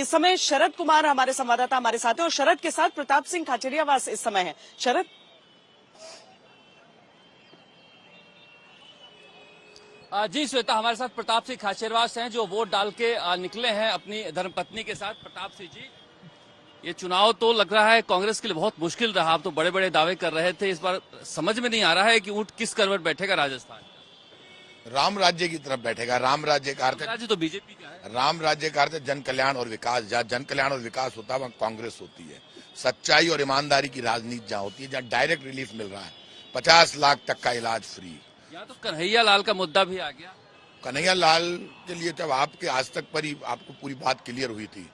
इस समय शरद कुमार हमारे संवाददाता हमारे साथ हैं और शरद के साथ प्रताप सिंह खाचरियावास इस समय है। शरद, जी श्वेता, हमारे साथ प्रताप सिंह खाचरियावास हैं जो वोट डाल के निकले हैं अपनी धर्मपत्नी के साथ। प्रताप सिंह जी, ये चुनाव तो लग रहा है कांग्रेस के लिए बहुत मुश्किल रहा। आप तो बड़े बड़े दावे कर रहे थे, इस बार समझ में नहीं आ रहा है कि ऊंट किस करवट बैठेगा राजस्थान। राम राज्य की तरफ बैठेगा। राम राज्य का अर्थ, राज्य तो बीजेपी का है। राम राज्य का अर्थ जन कल्याण और विकास। जहाँ जन कल्याण और विकास होता है वहाँ कांग्रेस होती है। सच्चाई और ईमानदारी की राजनीति जहाँ होती है, जहाँ डायरेक्ट रिलीफ मिल रहा है, 50 लाख तक का इलाज फ्री। यहाँ तो कन्हैया लाल का मुद्दा भी आ गया। कन्हैया लाल के लिए जब आपके आज तक पर ही आपको पूरी बात क्लियर हुई थी,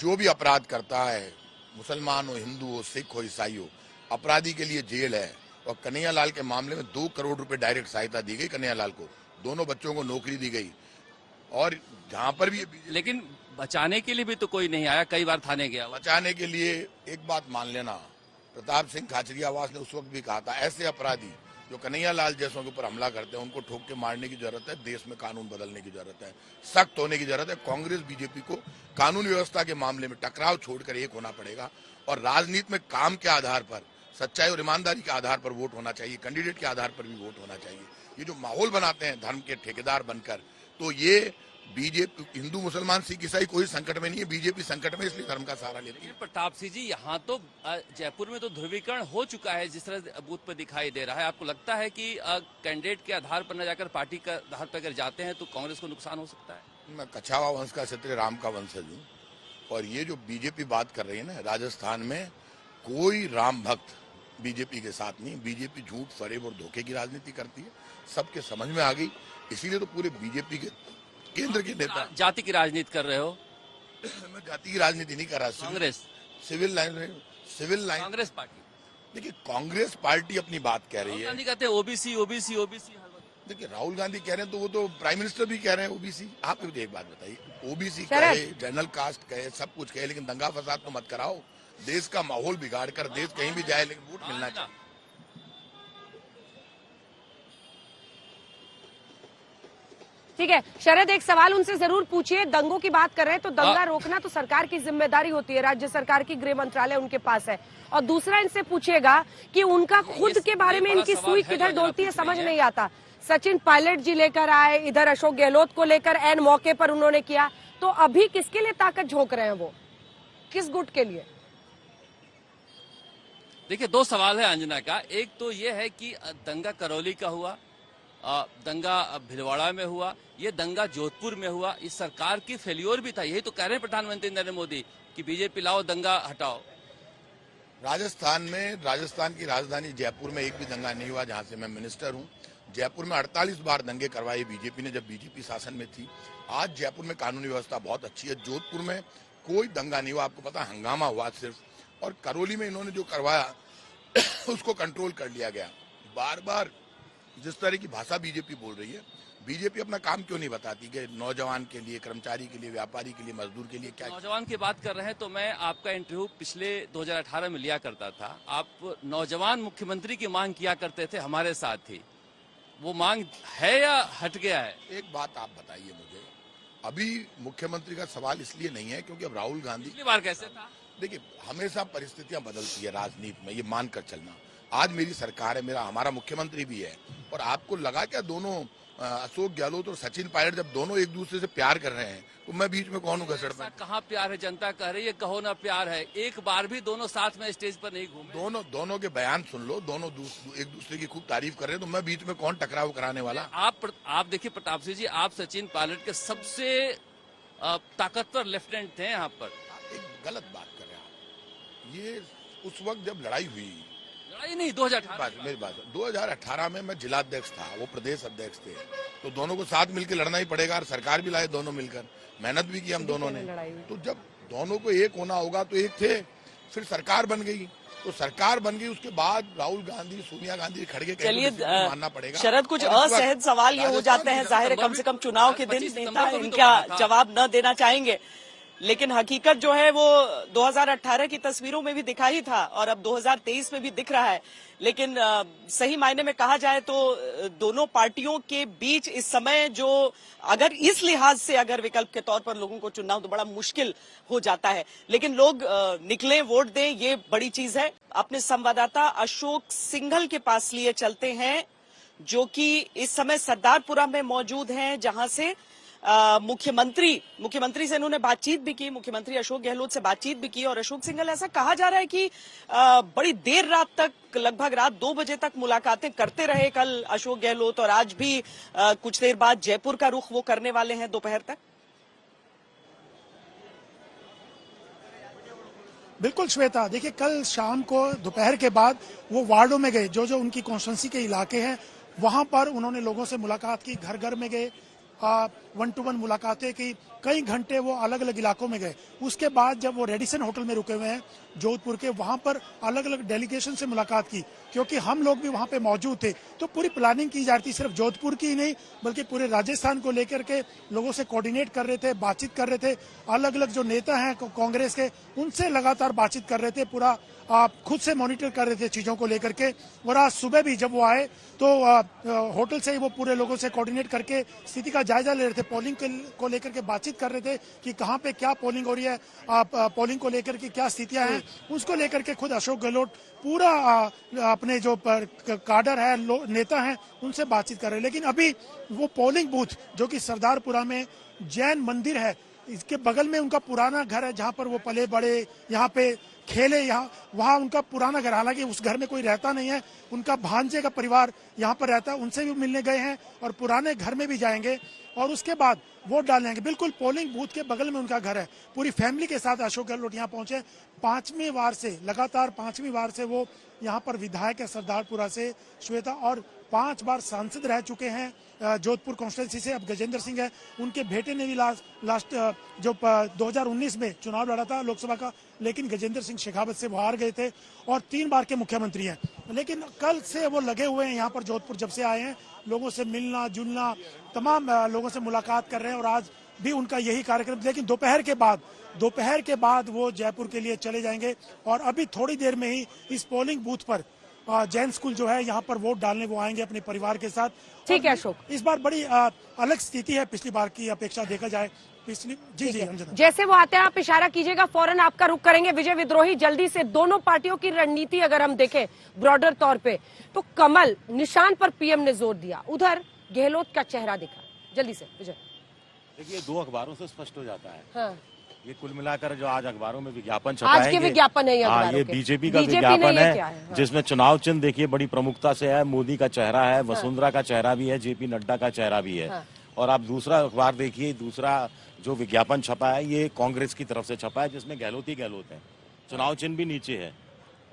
जो भी अपराध करता है, मुसलमान हो, हिंदू हो, सिख हो, ईसाई हो, अपराधी के लिए जेल है। और कन्हैया लाल के मामले में 2 करोड़ रुपए डायरेक्ट सहायता दी गई कन्हैया लाल को, दोनों बच्चों को नौकरी दी गई। और जहां पर भी, लेकिन बचाने के लिए भी तो कोई नहीं आया, कई बार थाने गया। बचाने के लिए एक बात मान लेना, प्रताप सिंह खाचरियावास ने उस वक्त भी कहा था, ऐसे अपराधी जो कन्हैया लाल जैसों के ऊपर हमला करते हैं उनको ठोक के मारने की जरूरत है। देश में कानून बदलने की जरूरत है, सख्त होने की जरूरत है। कांग्रेस बीजेपी को कानून व्यवस्था के मामले में टकराव छोड़कर एक होना पड़ेगा और राजनीति में काम के आधार पर, सच्चाई और ईमानदारी के आधार पर वोट होना चाहिए, कैंडिडेट के आधार पर भी वोट होना चाहिए। ये जो माहौल बनाते हैं धर्म के ठेकेदार बनकर, तो ये बीजेपी, हिंदू मुसलमान सिख ईसाई कोई संकट में नहीं है, बीजेपी संकट में, इसलिए धर्म का सहारा लेती है। प्रताप सिंह जी, यहाँ तो जयपुर में तो ध्रुवीकरण हो चुका है जिस तरह बूथ पर दिखाई दे रहा है। आपको लगता है कि कैंडिडेट के आधार पर न जाकर पार्टी का आधार पर अगर जाते हैं तो कांग्रेस को नुकसान हो सकता है? मैं कछावा वंश का क्षत्रिय राम का वंशज हूँ और ये जो बीजेपी बात कर रही है ना, राजस्थान में कोई राम भक्त बीजेपी के साथ नहीं। बीजेपी झूठ, फरेब और धोखे की राजनीति करती है, सबके समझ में आ गई। इसीलिए तो पूरे बीजेपी के केंद्र के नेता जाति की राजनीति कर रहे हो। मैं जाति की राजनीति नहीं कर रहा। Congress civil line Congress party, देखिए कांग्रेस पार्टी अपनी बात कह रही है। गांधी कहते हैं ओबीसी ओबीसी ओबीसी। देखिए राहुल गांधी कह रहे हैं तो वो तो प्राइम मिनिस्टर भी कह रहे हैं ओबीसी। आप मुझे एक बात बताइए, ओबीसी कहे, जनरल कास्ट कहे, सब कुछ कहे, लेकिन दंगा फसाद तो मत कराओ। देश का माहौल बिगाड़ कर देश कहीं भी जाए, लेकिन वोट मिलना चाहिए। ठीक है शरद, एक सवाल उनसे जरूर पूछिए। दंगों की बात कर रहे हैं तो दंगा रोकना तो सरकार की जिम्मेदारी होती है, राज्य सरकार की, गृह मंत्रालय उनके पास है। और दूसरा इनसे पूछिएगा कि उनका खुद के बारे में इनकी सुई किधर डोलती है समझ नहीं आता। सचिन पायलट जी लेकर आए, इधर अशोक गहलोत को लेकर एन मौके पर उन्होंने किया, तो अभी किसके लिए ताकत झोंक रहे हैं वो, किस गुट के लिए? देखिए 2 सवाल है अंजना का। एक तो ये है कि दंगा करौली का हुआ, दंगा भिलवाड़ा में हुआ, ये दंगा जोधपुर में हुआ, इस सरकार की फेल्योर भी था। यही तो कह रहे हैं प्रधानमंत्री नरेंद्र मोदी कि बीजेपी लाओ दंगा हटाओ। राजस्थान में, राजस्थान की राजधानी जयपुर में एक भी दंगा नहीं हुआ जहां से मैं मिनिस्टर हूं। जयपुर में 48 बार दंगे करवाए बीजेपी ने जब बीजेपी शासन में थी। आज जयपुर में कानूनी व्यवस्था बहुत अच्छी है। जोधपुर में कोई दंगा नहीं हुआ, आपको पता, हंगामा हुआ सिर्फ। और करौली में इन्होंने जो करवाया उसको कंट्रोल कर लिया गया। बार बार जिस तरह की भाषा बीजेपी बोल रही है, बीजेपी अपना काम क्यों नहीं बताती कि नौजवान के लिए, कर्मचारी के लिए, व्यापारी के लिए, मजदूर के लिए क्या? नौजवान की बात कर रहे हैं तो मैं आपका इंटरव्यू पिछले 2018 में लिया करता था। आप नौजवान मुख्यमंत्री की मांग किया करते थे हमारे साथ ही, वो मांग है या हट गया है? एक बात आप बताइए मुझे, अभी मुख्यमंत्री का सवाल इसलिए नहीं है क्योंकि अब राहुल गांधी, पिछली बार कैसे था? देखिए हमेशा परिस्थितियां बदलती है राजनीति में, ये मानकर चलना। आज मेरी सरकार है, हमारा मुख्यमंत्री भी है, और आपको लगा क्या दोनों अशोक गहलोत और सचिन पायलट जब दोनों एक दूसरे से प्यार कर रहे हैं तो मैं बीच में कौन हूँ घसड़ पाऊं? कहाँ प्यार है? जनता कह रही है कहो ना प्यार है। एक बार भी दोनों साथ में स्टेज पर नहीं घूमे। दोनों के बयान सुन लो, दोनों एक दूसरे की खूब तारीफ कर रहे हैं, तो मैं बीच में कौन टकराव कराने वाला? आप देखिए प्रताप सिंह जी, आप सचिन पायलट के सबसे ताकतवर लेफ्टिनेंट थे यहाँ पर। एक गलत बात कर रहे हैं आप। ये उस वक्त जब लड़ाई हुई, लड़ाई नहीं, 2018 मेरी बात 2018 में मैं जिलाध्यक्ष था, वो प्रदेश अध्यक्ष थे, तो दोनों को साथ मिलकर लड़ना ही पड़ेगा। और सरकार भी लाए दोनों मिलकर, मेहनत भी की हम दोनों ने। तो जब दोनों को एक होना होगा तो एक थे, फिर सरकार बन गई, तो सरकार बन गई, उसके बाद राहुल गांधी, सोनिया गांधी, खड़गे चलिए मानना पड़ेगा। शरद, कुछ असहज सवाल ये हो जाते हैं, जाहिर है कम से कम चुनाव के दिन नेता इनका जवाब न देना चाहेंगे, लेकिन हकीकत जो है वो 2018 की तस्वीरों में भी दिखा ही था और अब 2023 में भी दिख रहा है। लेकिन सही मायने में कहा जाए तो दोनों पार्टियों के बीच इस समय जो अगर इस लिहाज से अगर विकल्प के तौर पर लोगों को चुनना हो तो बड़ा मुश्किल हो जाता है। लेकिन लोग निकलें, वोट दें, ये बड़ी चीज है। अपने संवाददाता अशोक सिंघल के पास लिए चलते हैं जो कि इस समय सरदारपुरा में मौजूद हैं, जहां से मुख्यमंत्री से इन्होंने बातचीत भी की, मुख्यमंत्री अशोक गहलोत से बातचीत भी की। और अशोक सिंघल, ऐसा कहा जा रहा है कि बड़ी देर रात तक, लगभग रात 2 बजे तक मुलाकातें करते रहे कल अशोक गहलोत, और आज भी कुछ देर बाद जयपुर का रुख वो करने वाले हैं दोपहर तक। बिल्कुल श्वेता, देखिए कल शाम को दोपहर के बाद वो वार्डों में गए, जो उनकी कॉन्स्टिट्यूंसी के इलाके हैं वहां पर उन्होंने लोगों से मुलाकात की, घर घर में गए, 1-to-1 मुलाकातें की, कई घंटे वो अलग अलग इलाकों में गए। उसके बाद जब वो रेडिसन होटल में रुके हुए हैं जोधपुर के, वहां पर अलग अलग डेलीगेशन से मुलाकात की, क्योंकि हम लोग भी वहां पे मौजूद थे। तो पूरी प्लानिंग की जा रही थी, सिर्फ जोधपुर की ही नहीं बल्कि पूरे राजस्थान को लेकर के लोगों से कोऑर्डिनेट कर रहे थे, बातचीत कर रहे थे। अलग अलग जो नेता हैं कांग्रेस के, उनसे लगातार बातचीत कर रहे थे, पूरा खुद से मॉनिटर कर रहे थे चीजों को लेकर के। और आज सुबह भी जब वो आए तो होटल से ही वो पूरे लोगों से कोऑर्डिनेट करके स्थिति का जायजा ले रहे थे, पोलिंग को लेकर के बातचीत कर रहे थे कि कहां पे क्या पोलिंग हो रही है, पोलिंग को लेकर के क्या स्थितियां हैं, उसको लेकर के खुद अशोक गहलोत पूरा अपने जो काडर है, नेता हैं, उनसे बातचीत कर रहे हैं। लेकिन अभी वो पोलिंग बूथ जो कि सरदारपुरा में जैन मंदिर है, इसके बगल में उनका पुराना घर है, जहां पर वो पले बड़े, यहाँ पे खेले, वहाँ उनका पुराना घर, हालांकि उस घर में कोई रहता नहीं है, उनका भांजे का परिवार यहाँ पर रहता है, उनसे भी मिलने गए हैं और पुराने घर में भी जाएंगे और उसके बाद वोट डालेंगे। बिल्कुल पोलिंग बूथ के बगल में उनका घर है। पूरी फैमिली के साथ अशोक गहलोत यहाँ पहुंचे। लगातार पांचवी बार से वो यहाँ पर विधायक है सरदारपुरा से, श्वेता, और 5 बार सांसद रह चुके हैं जोधपुर कॉन्स्टिट्यूंसी से। अब गजेंद्र सिंह है, उनके बेटे ने भी लास्ट जो 2019 में चुनाव लड़ा था लोकसभा का, लेकिन गजेंद्र सिंह शेखावत से वो हार गए थे, और 3 बार के मुख्यमंत्री हैं। लेकिन कल से वो लगे हुए हैं यहाँ पर जोधपुर, जब से आए हैं, लोगों से मिलना जुलना, तमाम लोगों से मुलाकात कर रहे हैं और आज भी उनका यही कार्यक्रम। लेकिन दोपहर के बाद वो जयपुर के लिए चले जाएंगे और अभी थोड़ी देर में ही इस पोलिंग बूथ पर जैन स्कूल जो है यहाँ पर वोट डालने वो आएंगे अपने परिवार के साथ। ठीक है अशोक, इस बार बड़ी अलग स्थिति है पिछली बार की अपेक्षा देखा जाए। जी अंजना, जैसे वो आते हैं आप इशारा कीजिएगा, फौरन आपका रुख करेंगे। विजय विद्रोही, जल्दी से दोनों पार्टियों की रणनीति अगर हम देखें ब्रॉडर तौर पे, तो कमल निशान पर पीएम ने जोर दिया, उधर गहलोत का चेहरा दिखा। जल्दी से विजय। देखिए 2 अखबारों से स्पष्ट हो जाता है। हाँ। ये कुल मिलाकर जो आज अखबारों में विज्ञापन छपा आज के विज्ञापन है, ये बीजेपी का विज्ञापन है, जिसमें चुनाव चिन्ह देखिए बड़ी प्रमुखता से है, मोदी का चेहरा है, वसुंधरा का चेहरा भी है, जेपी नड्डा का चेहरा भी है। और आप दूसरा अखबार देखिए, दूसरा जो विज्ञापन छपा है ये कांग्रेस की तरफ से छपा है, जिसमें गहलोत ही गहलोत है, चुनाव चिन्ह भी नीचे है।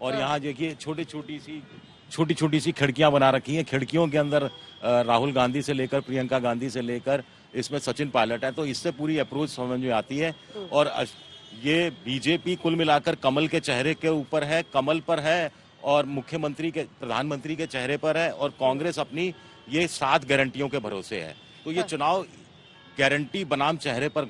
और यहाँ देखिए छोटी छोटी सी खिड़कियां बना रखी हैं, खिड़कियों के अंदर राहुल गांधी से लेकर प्रियंका गांधी से लेकर इसमें सचिन पायलट है। तो इससे पूरी अप्रोच समझ में आती है। और ये बीजेपी कुल मिलाकर कमल के चेहरे के ऊपर है, कमल पर है, और प्रधानमंत्री के चेहरे पर है, और कांग्रेस अपनी ये 7 गारंटियों के भरोसे है। तो ये चुनाव गारंटी बनाम चेहरे पर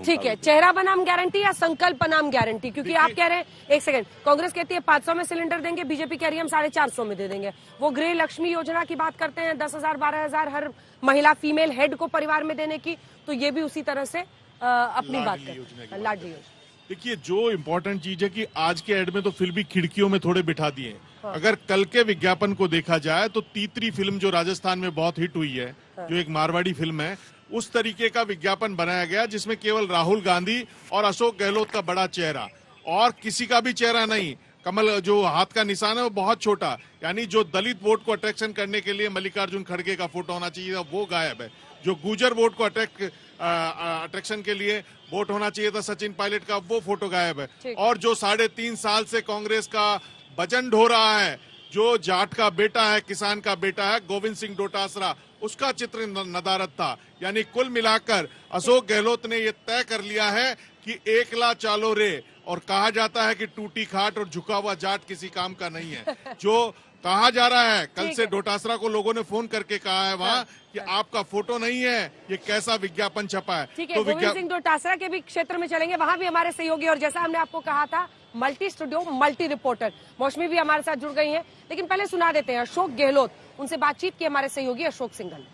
ठीक है, चेहरा बनाम गारंटी या संकल्प बनाम गारंटी? क्योंकि आप कह रहे हैं, एक सेकंड, कांग्रेस कहती है 500 में सिलेंडर देंगे, बीजेपी कह रही है हम 450 में दे देंगे। वो गृह लक्ष्मी योजना की बात करते हैं, 10,000 12,000 हर महिला फीमेल हेड को परिवार में देने की, तो ये भी उसी तरह से अपनी बात करते हैं, लाडली योजना। देखिए जो इम्पोर्टेंट चीज है कि आज के एड में तो फिर भी खिड़कियों में थोड़े बिठा दिए। अगर कल के विज्ञापन को देखा जाए तो तीतरी फिल्म जो राजस्थान में बहुत हिट हुई है, जो एक मारवाड़ी फिल्म है, उस तरीके का विज्ञापन बनाया गया, जिसमें केवल राहुल गांधी और अशोक गहलोत का बड़ा चेहरा और किसी का भी चेहरा नहीं। कमल जो हाथ का निशान है वो बहुत छोटा, यानी जो दलित वोट को अट्रैक्शन करने के लिए मल्लिकार्जुन खड़गे का फोटो होना चाहिए था वो गायब है। जो गुजर वोट को अट्रैक्शन के लिए वोट होना चाहिए था सचिन पायलट का, वो फोटो गायब है। और जो 3.5 साल से कांग्रेस का वजन ढो रहा है, जो जाट का बेटा है, किसान का बेटा है, गोविंद सिंह डोटासरा, उसका चित्र नदारद था। यानी कुल मिलाकर अशोक गहलोत ने ये तय कर लिया है कि एकला चालो रे, और कहा जाता है कि टूटी खाट और झुका हुआ जाट किसी काम का नहीं है। जो कहा जा रहा है, कल ठीक से है। डोटासरा को लोगों ने फोन करके कहा है वहाँ कि आपका फोटो नहीं है, ये कैसा विज्ञापन छपा है। ठीक है, गोविंद सिंह डोटासरा के भी क्षेत्र में चलेंगे, वहां भी हमारे सहयोगी, और जैसा हमने आपको कहा था, मल्टी स्टूडियो मल्टी रिपोर्टर मौसमी भी हमारे साथ जुड़ गई हैं। लेकिन पहले सुना देते हैं अशोक गहलोत, उनसे बातचीत की हमारे सहयोगी अशोक सिंघल ने।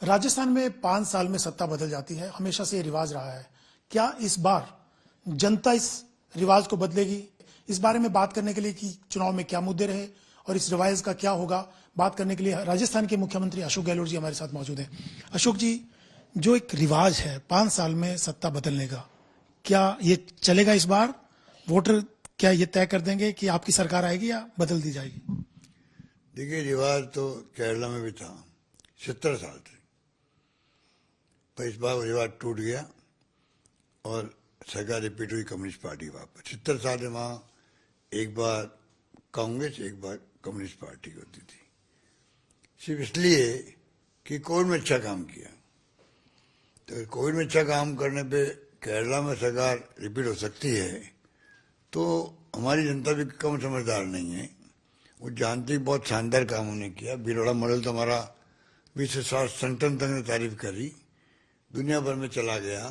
राजस्थान में 5 साल में सत्ता बदल जाती है, हमेशा से ये रिवाज रहा है। क्या इस बार जनता इस रिवाज को बदलेगी? इस बारे में बात करने के लिए कि चुनाव में क्या मुद्दे रहे और इस रिवाज का क्या होगा, बात करने के लिए राजस्थान के मुख्यमंत्री अशोक गहलोत जी हमारे साथ मौजूद हैं। अशोक जी, जो एक रिवाज है 5 साल में सत्ता बदलने का, क्या ये चलेगा इस बार? वोटर क्या ये तय कर देंगे कि आपकी सरकार आएगी या बदल दी जाएगी? देखिए, रिवाज तो केरला में भी था 70 साल से, पर इस बार वो रिवाज टूट गया और सरकार रिपीट हुई कम्युनिस्ट पार्टी वापस। 70 साल में वहाँ एक बार कांग्रेस एक बार कम्युनिस्ट पार्टी होती थी, सिर्फ इसलिए कि कोविड में अच्छा काम किया। तो कोविड में अच्छा काम करने पे केरला में सरकार रिपीट हो सकती है, तो हमारी जनता भी कम समझदार नहीं है, वो जानती बहुत शानदार काम उन्होंने किया। बिरोड़ा मॉडल तो हमारा 20 से 60 संगठन तक ने तारीफ करी, दुनिया भर में चला गया,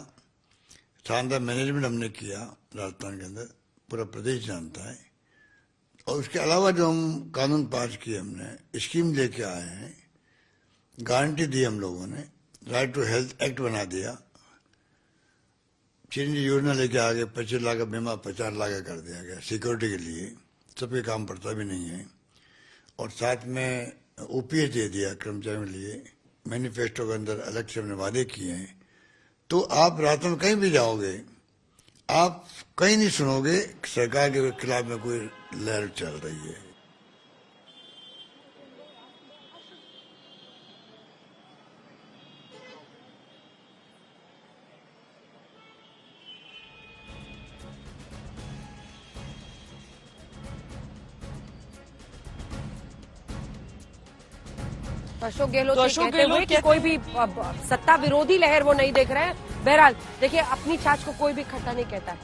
शानदार मैनेजमेंट हमने किया राजस्थान के अंदर, पूरा प्रदेश जानता है। और उसके अलावा जो हम कानून पास किए, हमने स्कीम लेके आए हैं, गारंटी दी हम लोगों ने, राइट टू हेल्थ एक्ट बना दिया, चिरंजीवी योजना लेके आ गए, 25 लाख का बीमा 50 लाख का कर दिया गया सिक्योरिटी के लिए, सबके काम पड़ता भी नहीं है। और साथ में ओपीएस दे दिया कर्मचारियों के लिए, मैनिफेस्टो के अंदर अलग से हमने वादे किए हैं। तो आप रात में कहीं भी जाओगे, आप कहीं नहीं सुनोगे सरकार के खिलाफ में कोई लहर चल रही है। अशोक गहलोत तो ये अशोक कहते हुए गहलोत कि कोई भी सत्ता विरोधी लहर वो नहीं देख रहे हैं। बहरहाल देखिए, अपनी छाछ को कोई भी खट्टा नहीं कहता है।